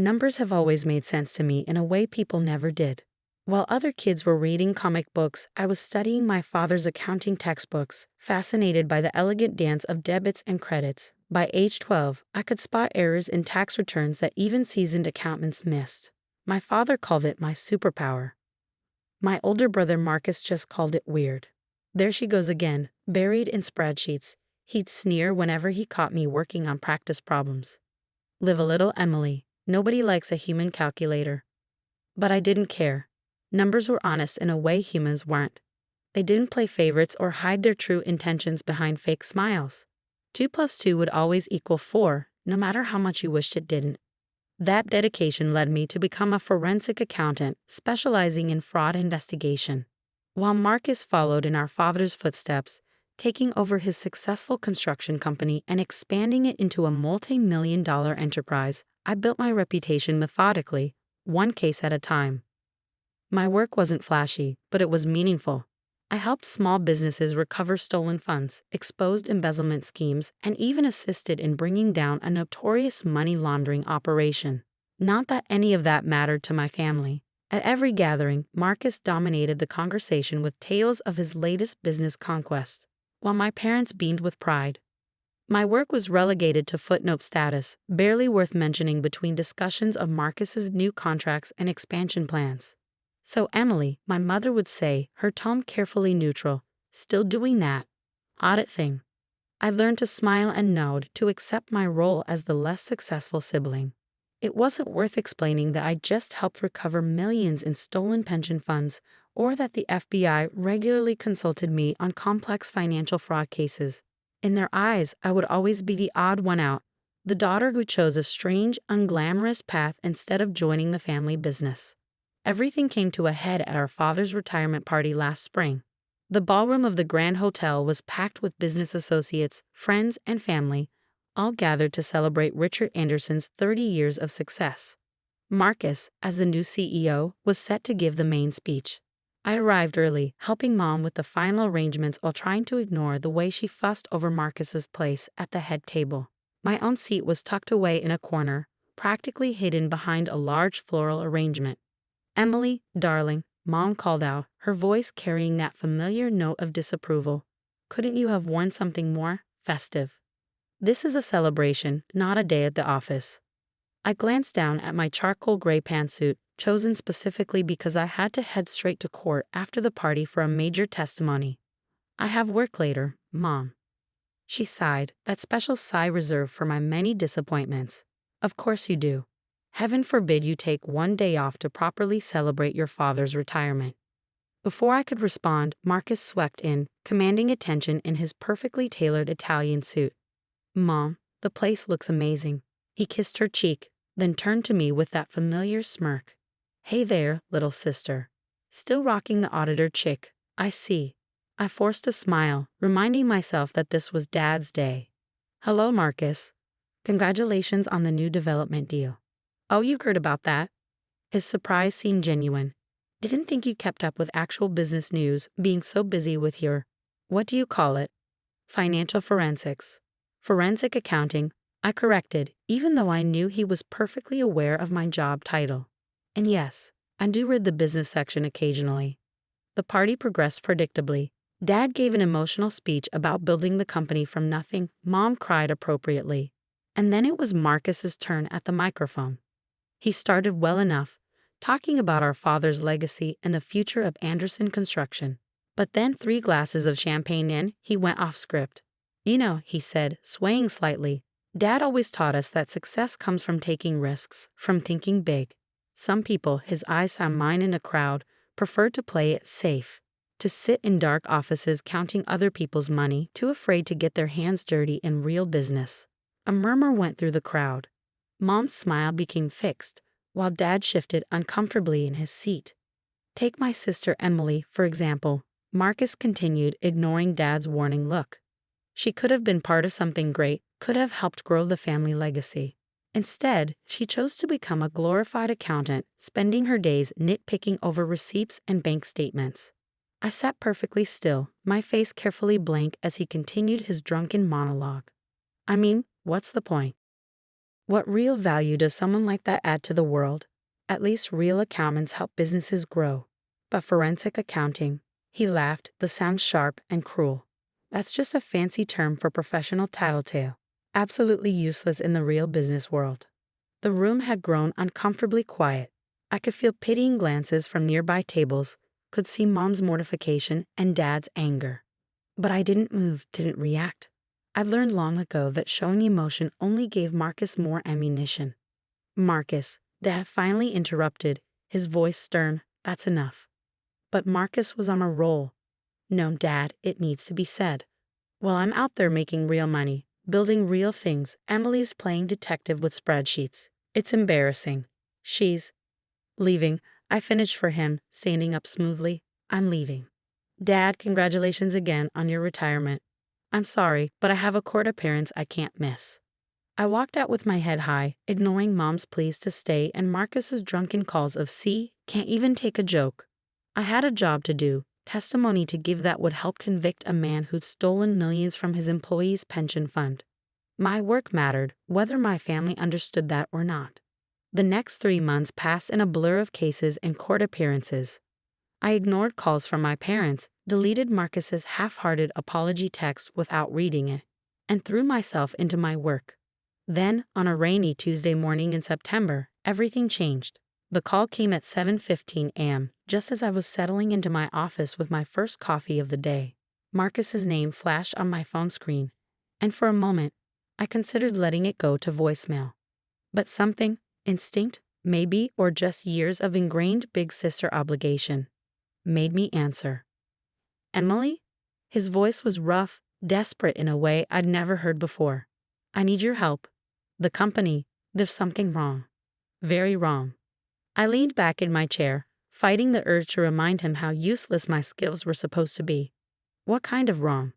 Numbers have always made sense to me in a way people never did. While other kids were reading comic books, I was studying my father's accounting textbooks, fascinated by the elegant dance of debits and credits. By age 12, I could spot errors in tax returns that even seasoned accountants missed. My father called it my superpower. My older brother Marcus just called it weird. There she goes again, buried in spreadsheets. He'd sneer whenever he caught me working on practice problems. Live a little, Emily. Nobody likes a human calculator. But I didn't care. Numbers were honest in a way humans weren't. They didn't play favorites or hide their true intentions behind fake smiles. 2 plus 2 would always equal 4, no matter how much you wished it didn't. That dedication led me to become a forensic accountant, specializing in fraud investigation. While Marcus followed in our father's footsteps, taking over his successful construction company and expanding it into a multi-million-dollar enterprise, I built my reputation methodically, one case at a time. My work wasn't flashy, but it was meaningful. I helped small businesses recover stolen funds, exposed embezzlement schemes, and even assisted in bringing down a notorious money laundering operation. Not that any of that mattered to my family. At every gathering, Marcus dominated the conversation with tales of his latest business conquest, while my parents beamed with pride. My work was relegated to footnote status, barely worth mentioning between discussions of Marcus's new contracts and expansion plans. "So Emily," my mother would say, her tone carefully neutral, "still doing that audit thing?" I learned to smile and nod, to accept my role as the less successful sibling. It wasn't worth explaining that I just helped recover millions in stolen pension funds, or that the FBI regularly consulted me on complex financial fraud cases. In their eyes, I would always be the odd one out, the daughter who chose a strange, unglamorous path instead of joining the family business. Everything came to a head at our father's retirement party last spring. The ballroom of the Grand Hotel was packed with business associates, friends, and family, all gathered to celebrate Richard Anderson's 30 years of success. Marcus, as the new CEO, was set to give the main speech. I arrived early, helping Mom with the final arrangements while trying to ignore the way she fussed over Marcus's place at the head table. My own seat was tucked away in a corner, practically hidden behind a large floral arrangement. "Emily, darling," Mom called out, her voice carrying that familiar note of disapproval. "Couldn't you have worn something more festive? This is a celebration, not a day at the office." I glanced down at my charcoal gray pantsuit, chosen specifically because I had to head straight to court after the party for a major testimony. "I have work later, Mom." She sighed, that special sigh reserved for my many disappointments. "Of course you do. Heaven forbid you take one day off to properly celebrate your father's retirement." Before I could respond, Marcus swept in, commanding attention in his perfectly tailored Italian suit. "Mom, the place looks amazing." He kissed her cheek, then turned to me with that familiar smirk. "Hey there, little sister." Still rocking the auditor chick, I see. I forced a smile, reminding myself that this was Dad's day. "Hello, Marcus. Congratulations on the new development deal." "Oh, you heard about that?" His surprise seemed genuine. "Didn't think you kept up with actual business news, being so busy with your, what do you call it? Financial forensics." "Forensic accounting," I corrected, even though I knew he was perfectly aware of my job title. "And yes, I do read the business section occasionally." The party progressed predictably. Dad gave an emotional speech about building the company from nothing. Mom cried appropriately. And then it was Marcus's turn at the microphone. He started well enough, talking about our father's legacy and the future of Anderson Construction. But then 3 glasses of champagne in, he went off script. "You know," he said, swaying slightly, "Dad always taught us that success comes from taking risks, from thinking big. Some people," his eyes found mine in a crowd, "prefer to play it safe, to sit in dark offices counting other people's money, too afraid to get their hands dirty in real business." A murmur went through the crowd. Mom's smile became fixed, while Dad shifted uncomfortably in his seat. "Take my sister Emily, for example," Marcus continued, ignoring Dad's warning look. "She could have been part of something great, could have helped grow the family legacy. Instead, she chose to become a glorified accountant, spending her days nitpicking over receipts and bank statements." I sat perfectly still, my face carefully blank as he continued his drunken monologue. "I mean, what's the point? What real value does someone like that add to the world? At least real accountants help businesses grow. But forensic accounting, he laughed, the sound sharp and cruel. That's just a fancy term for professional tattletale. Absolutely useless in the real business world. The room had grown uncomfortably quiet. I could feel pitying glances from nearby tables, could see Mom's mortification and Dad's anger. But I didn't move, didn't react. I learned long ago that showing emotion only gave Marcus more ammunition. Marcus, Dad finally interrupted, his voice stern, that's enough. But Marcus was on a roll. No, Dad, it needs to be said. While I'm out there making real money, building real things, Emily's playing detective with spreadsheets. It's embarrassing. She's leaving. I finished for him, standing up smoothly. I'm leaving. Dad, congratulations again on your retirement. I'm sorry, but I have a court appearance I can't miss. I walked out with my head high, ignoring Mom's pleas to stay and Marcus's drunken calls of "see, can't even take a joke." I had a job to do, testimony to give that would help convict a man who'd stolen millions from his employees' pension fund. My work mattered, whether my family understood that or not. The next 3 months passed in a blur of cases and court appearances. I ignored calls from my parents, deleted Marcus's half-hearted apology text without reading it, and threw myself into my work. Then, on a rainy Tuesday morning in September, everything changed. The call came at 7:15 a.m., just as I was settling into my office with my first coffee of the day. Marcus's name flashed on my phone screen, and for a moment, I considered letting it go to voicemail. But something, instinct, maybe, or just years of ingrained big sister obligation, made me answer. Emily? His voice was rough, desperate in a way I'd never heard before. I need your help. The company, there's something wrong. Very wrong. I leaned back in my chair, fighting the urge to remind him how useless my skills were supposed to be. What kind of wrong?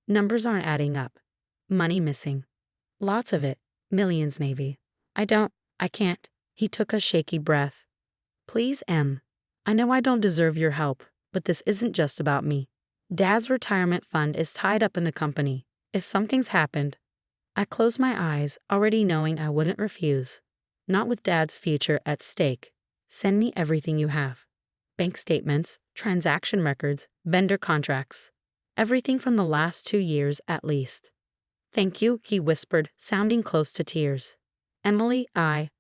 Numbers aren't adding up. Money missing. Lots of it. Millions maybe. I can't. He took a shaky breath. Please, Em. I know I don't deserve your help, but this isn't just about me. Dad's retirement fund is tied up in the company. If something's happened, I closed my eyes, already knowing I wouldn't refuse. Not with Dad's future at stake. Send me everything you have. Bank statements, transaction records, vendor contracts. Everything from the last 2 years at least. Thank you, he whispered, sounding close to tears. Emily, I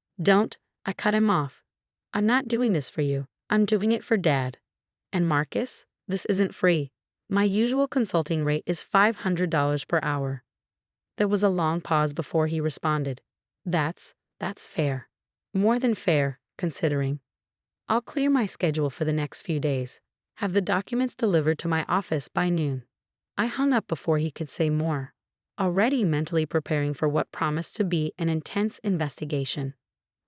cut him off. I'm not doing this for you. I'm doing it for Dad. And Marcus, this isn't free. My usual consulting rate is $500 per hour. There was a long pause before he responded. That's fair. More than fair, considering. I'll clear my schedule for the next few days. Have the documents delivered to my office by noon. I hung up before he could say more, already mentally preparing for what promised to be an intense investigation.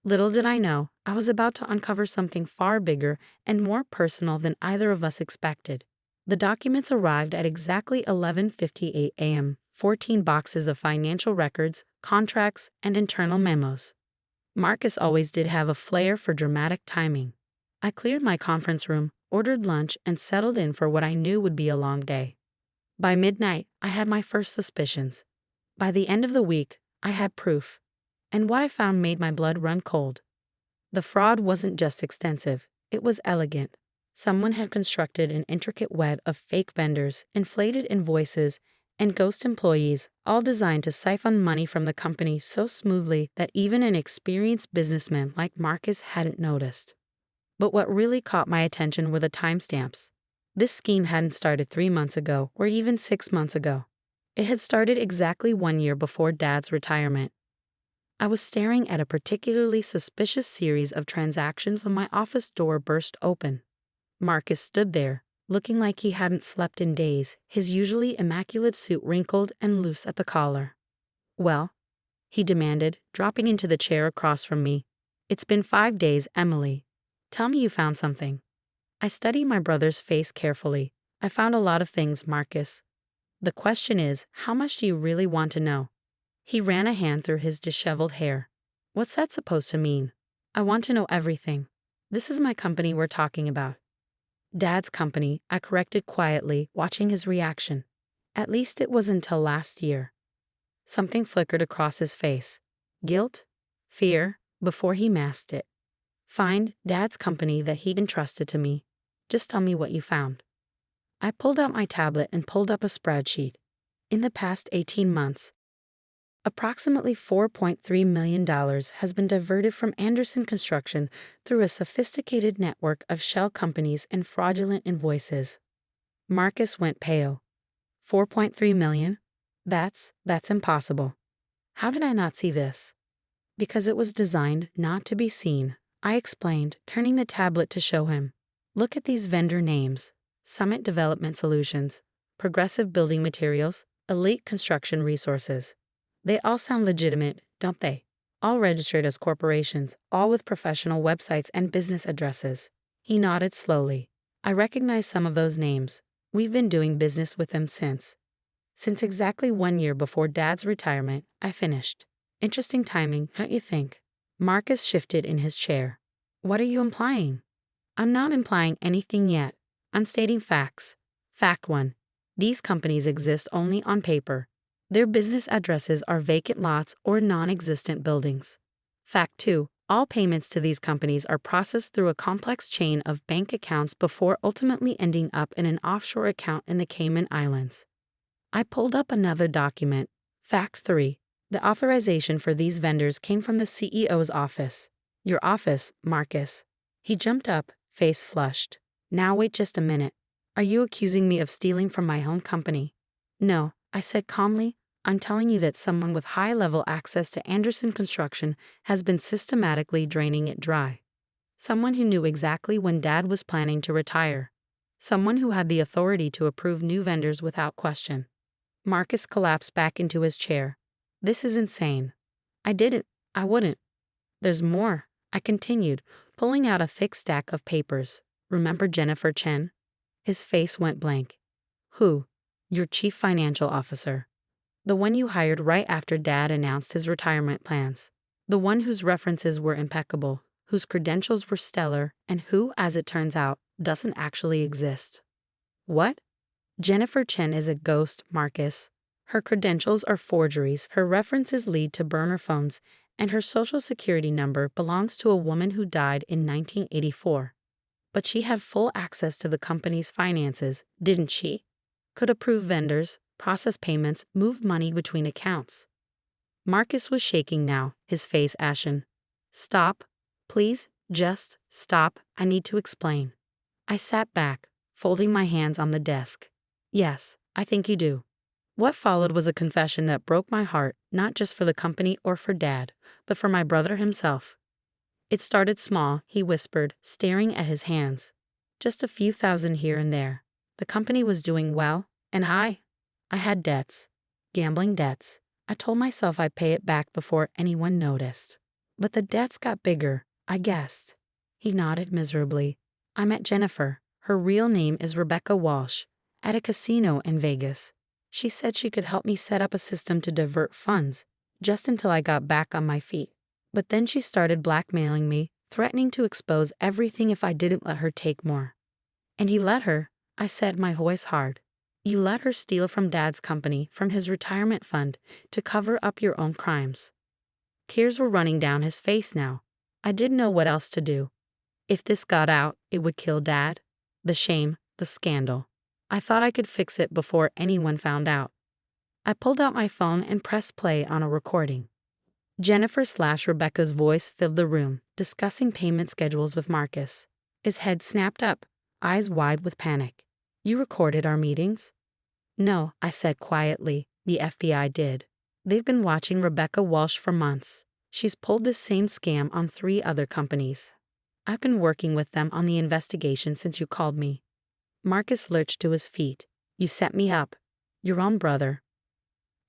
Little did I know, I was about to uncover something far bigger and more personal than either of us expected. The documents arrived at exactly 11:58 a.m., 14 boxes of financial records, contracts, and internal memos. Marcus always did have a flair for dramatic timing. I cleared my conference room, ordered lunch, and settled in for what I knew would be a long day. By midnight, I had my first suspicions. By the end of the week, I had proof. And what I found made my blood run cold. The fraud wasn't just extensive, it was elegant. Someone had constructed an intricate web of fake vendors, inflated invoices, and ghost employees, all designed to siphon money from the company so smoothly that even an experienced businessman like Marcus hadn't noticed. But what really caught my attention were the timestamps. This scheme hadn't started 3 months ago or even 6 months ago. It had started exactly 1 year before Dad's retirement. I was staring at a particularly suspicious series of transactions when my office door burst open. Marcus stood there, looking like he hadn't slept in days, his usually immaculate suit wrinkled and loose at the collar. Well, he demanded, dropping into the chair across from me. It's been 5 days, Emily. Tell me you found something. I studied my brother's face carefully. I found a lot of things, Marcus. The question is, how much do you really want to know? He ran a hand through his disheveled hair. What's that supposed to mean? I want to know everything. This is my company we're talking about. Dad's company, I corrected quietly, watching his reaction. At least it was until last year. Something flickered across his face. Guilt? Fear, before he masked it. Find Dad's company that he'd entrusted to me. Just tell me what you found. I pulled out my tablet and pulled up a spreadsheet. In the past 18 months, approximately $4.3 million has been diverted from Anderson Construction through a sophisticated network of shell companies and fraudulent invoices. Marcus went pale. 4.3 million? That's impossible. How did I not see this? Because it was designed not to be seen, I explained, turning the tablet to show him. Look at these vendor names: Summit Development Solutions, Progressive Building Materials, Elite Construction Resources. They all sound legitimate, don't they? All registered as corporations, all with professional websites and business addresses. He nodded slowly. I recognize some of those names. We've been doing business with them since exactly 1 year before Dad's retirement. I finished. Interesting timing, don't you think? Marcus shifted in his chair. What are you implying? I'm not implying anything yet. I'm stating facts. Fact 1. These companies exist only on paper. Their business addresses are vacant lots or non-existent buildings. Fact 2. All payments to these companies are processed through a complex chain of bank accounts before ultimately ending up in an offshore account in the Cayman Islands. I pulled up another document. Fact 3. The authorization for these vendors came from the CEO's office. Your office, Marcus. He jumped up, face flushed. Now wait just a minute. Are you accusing me of stealing from my home company? No, I said calmly. I'm telling you that someone with high-level access to Anderson Construction has been systematically draining it dry. Someone who knew exactly when Dad was planning to retire. Someone who had the authority to approve new vendors without question. Marcus collapsed back into his chair. This is insane. I wouldn't. There's more, I continued, pulling out a thick stack of papers. Remember Jennifer Chen? His face went blank. Who? Your chief financial officer. The one you hired right after Dad announced his retirement plans. The one whose references were impeccable, whose credentials were stellar, and who, as it turns out, doesn't actually exist. What? Jennifer Chen is a ghost, Marcus. Her credentials are forgeries, her references lead to burner phones, and her social security number belongs to a woman who died in 1984. But she had full access to the company's finances, didn't she? Could approve vendors, process payments, move money between accounts. Marcus was shaking now, his face ashen. Stop. Please, just stop. I need to explain. I sat back, folding my hands on the desk. Yes, I think you do. What followed was a confession that broke my heart, not just for the company or for Dad, but for my brother himself. It started small, he whispered, staring at his hands. Just a few thousand here and there. The company was doing well, and I had debts. Gambling debts. I told myself I'd pay it back before anyone noticed. But the debts got bigger, I guessed. He nodded miserably. I met Jennifer. Her real name is Rebecca Walsh, at a casino in Vegas. She said she could help me set up a system to divert funds, just until I got back on my feet. But then she started blackmailing me, threatening to expose everything if I didn't let her take more. And he let her, I said, my voice hard. You let her steal from Dad's company, from his retirement fund, to cover up your own crimes. Tears were running down his face now. I didn't know what else to do. If this got out, it would kill Dad. The shame, the scandal. I thought I could fix it before anyone found out. I pulled out my phone and pressed play on a recording. Jennifer/Rebecca's voice filled the room, discussing payment schedules with Marcus. His head snapped up, eyes wide with panic. You recorded our meetings? No, I said quietly. The FBI did. They've been watching Rebecca Walsh for months. She's pulled this same scam on 3 other companies. I've been working with them on the investigation since you called me. Marcus lurched to his feet. You set me up. Your own brother.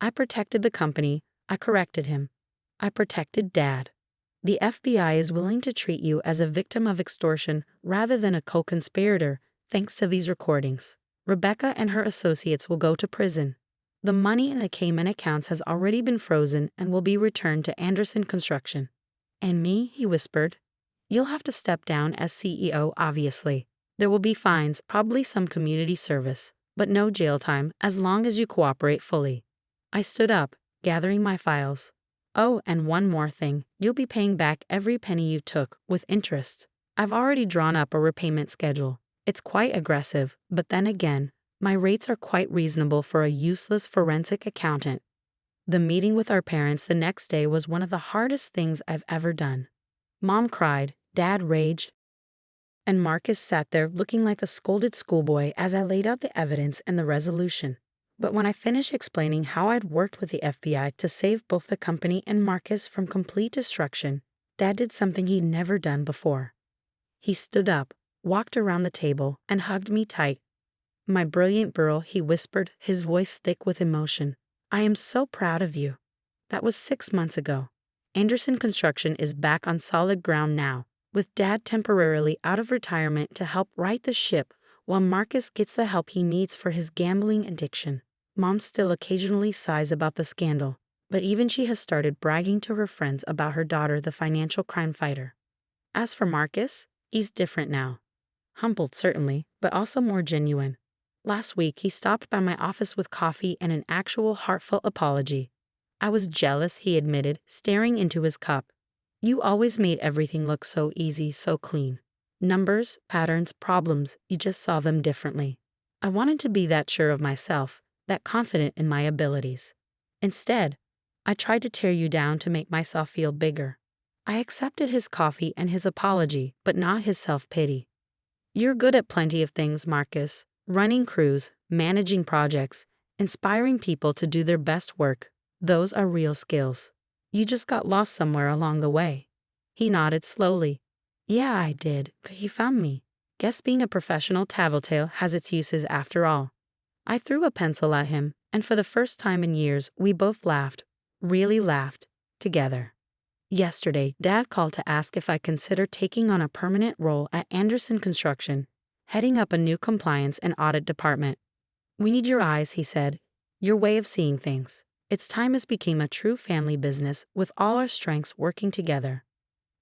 I protected the company. I corrected him. I protected Dad. The FBI is willing to treat you as a victim of extortion rather than a co-conspirator, thanks to these recordings. Rebecca and her associates will go to prison. The money in the Cayman accounts has already been frozen and will be returned to Anderson Construction. And me, he whispered. You'll have to step down as CEO, obviously. There will be fines, probably some community service, but no jail time as long as you cooperate fully. I stood up, gathering my files. Oh, and one more thing, you'll be paying back every penny you took, with interest. I've already drawn up a repayment schedule. It's quite aggressive, but then again, my rates are quite reasonable for a useless forensic accountant. The meeting with our parents the next day was one of the hardest things I've ever done. Mom cried, Dad raged, and Marcus sat there looking like a scolded schoolboy as I laid out the evidence and the resolution. But when I finished explaining how I'd worked with the FBI to save both the company and Marcus from complete destruction, Dad did something he'd never done before. He stood up, walked around the table, and hugged me tight. My brilliant girl, he whispered, his voice thick with emotion. I am so proud of you. That was 6 months ago. Anderson Construction is back on solid ground now, with Dad temporarily out of retirement to help right the ship while Marcus gets the help he needs for his gambling addiction. Mom still occasionally sighs about the scandal, but even she has started bragging to her friends about her daughter, the financial crime fighter. As for Marcus, he's different now. Humbled, certainly, but also more genuine. Last week, he stopped by my office with coffee and an actual heartfelt apology. I was jealous, he admitted, staring into his cup. You always made everything look so easy, so clean. Numbers, patterns, problems, you just saw them differently. I wanted to be that sure of myself, that confident in my abilities. Instead, I tried to tear you down to make myself feel bigger. I accepted his coffee and his apology, but not his self-pity. You're good at plenty of things, Marcus. Running crews, managing projects, inspiring people to do their best work. Those are real skills. You just got lost somewhere along the way. He nodded slowly. Yeah, I did, but he found me. Guess being a professional tattletale has its uses after all. I threw a pencil at him, and for the first time in years, we both laughed. Really laughed. Together. Yesterday, Dad called to ask if I consider taking on a permanent role at Anderson Construction, heading up a new compliance and audit department. We need your eyes, he said. Your way of seeing things. It's time this became a true family business with all our strengths working together.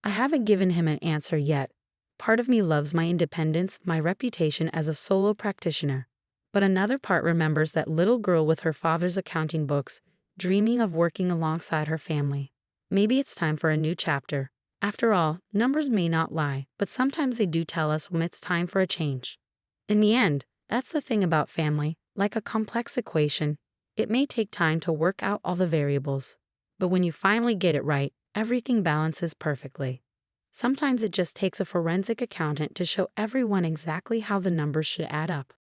I haven't given him an answer yet. Part of me loves my independence, my reputation as a solo practitioner. But another part remembers that little girl with her father's accounting books, dreaming of working alongside her family. Maybe it's time for a new chapter. After all, numbers may not lie, but sometimes they do tell us when it's time for a change. In the end, that's the thing about family, like a complex equation. It may take time to work out all the variables, but when you finally get it right, everything balances perfectly. Sometimes it just takes a forensic accountant to show everyone exactly how the numbers should add up.